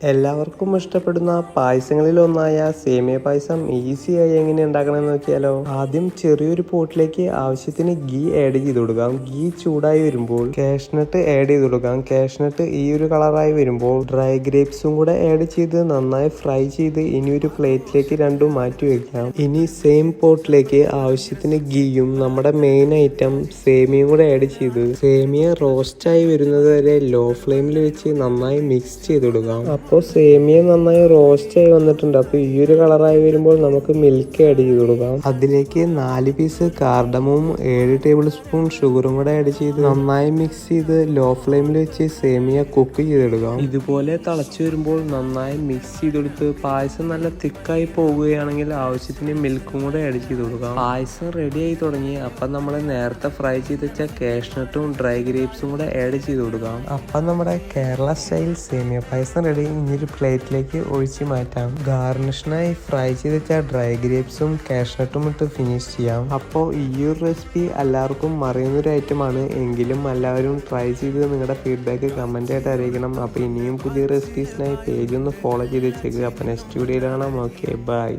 എല്ലാവർക്കും ഇഷ്ടപ്പെടുന്ന പായസങ്ങളിലൊന്നായ സേമിയ പായസം ഈസിയായി എങ്ങനെ ഉണ്ടാക്കണമെന്ന് നോക്കിയാലോ. ആദ്യം ചെറിയൊരു പോട്ടിലേക്ക് ആവശ്യത്തിന് ഗീ ആഡ് ചെയ്ത് കൊടുക്കാം. ഗീ ചൂടായി വരുമ്പോൾ കാഷ്നട്ട് ആഡ് ചെയ്ത് കൊടുക്കാം. കാഷ്നട്ട് ഈ ഒരു കളറായി വരുമ്പോൾ ഡ്രൈ ഗ്രേപ്സും കൂടെ ആഡ് ചെയ്ത് നന്നായി ഫ്രൈ ചെയ്ത് ഇനി ഒരു പ്ലേറ്റിലേക്ക് രണ്ടും മാറ്റി വെക്കാം. ഇനി സെയിം പോട്ടിലേക്ക് ആവശ്യത്തിന് ഗീയും നമ്മുടെ മെയിൻ ഐറ്റം സേമിയയും കൂടെ ആഡ് ചെയ്ത് സേമിയ റോസ്റ്റായി വരുന്നത് വരെ ലോ ഫ്ലെയിമിൽ വെച്ച് നന്നായി മിക്സ് ചെയ്ത് കൊടുക്കാം. അപ്പോൾ സേമിയ നന്നായി റോസ്റ്റ് ആയി വന്നിട്ടുണ്ട്. അപ്പോൾ ഈ ഒരു കളറായി വരുമ്പോൾ നമുക്ക് മിൽക്ക് ആഡ് ചെയ്ത് കൊടുക്കാം. അതിലേക്ക് 4 പീസ് കാർഡമും 7 ടേബിൾ സ്പൂൺ ഷുഗറും കൂടെ ആഡ് ചെയ്ത് നന്നായി മിക്സ് ചെയ്ത് ലോ ഫ്ലെയിമിൽ വെച്ച് സേമിയ കുക്ക് ചെയ്തെടുക്കാം. ഇതുപോലെ തിളച്ചു വരുമ്പോൾ നന്നായി മിക്സ് ചെയ്തെടുത്ത് പായസം നല്ല തിക്കായി പോകുകയാണെങ്കിൽ ആവശ്യത്തിന് മിൽക്കും കൂടെ ആഡ് ചെയ്ത് കൊടുക്കാം. പായസം റെഡി ആയി തുടങ്ങി. അപ്പം നമ്മൾ നേരത്തെ ഫ്രൈ ചെയ്ത് വെച്ച കാഷ്നട്ടും ഡ്രൈ ഗ്രേപ്സും കൂടെ ആഡ് ചെയ്ത് കൊടുക്കാം. അപ്പം നമ്മുടെ കേരള സ്റ്റൈൽ സേമിയ പായസം റെഡി. ഇനിയൊരു പ്ലേറ്റിലേക്ക് ഒഴിച്ച് മാറ്റാം. ഗാർണിഷിനായി ഫ്രൈ ചെയ്ത് വെച്ച ഡ്രൈ ഗ്രേപ്സും കാഷ്നട്ടും ഇട്ട് ഫിനിഷ് ചെയ്യാം. അപ്പോൾ ഈ ഒരു റെസിപ്പി എല്ലാവർക്കും അറിയുന്നൊരു ഐറ്റമാണ്. എങ്കിലും എല്ലാവരും ട്രൈ ചെയ്ത് നിങ്ങളുടെ ഫീഡ്ബാക്ക് കമൻ്റ് ആയിട്ട് അറിയിക്കണം. അപ്പോൾ ഇനിയും പുതിയ റെസിപ്പീസിനായി പേജ് ഒന്ന് ഫോളോ ചെയ്ത് വെച്ചേക്കുക. അപ്പോൾ നെക്സ്റ്റ് വീഡിയോയിൽ കാണാം. Okay, by.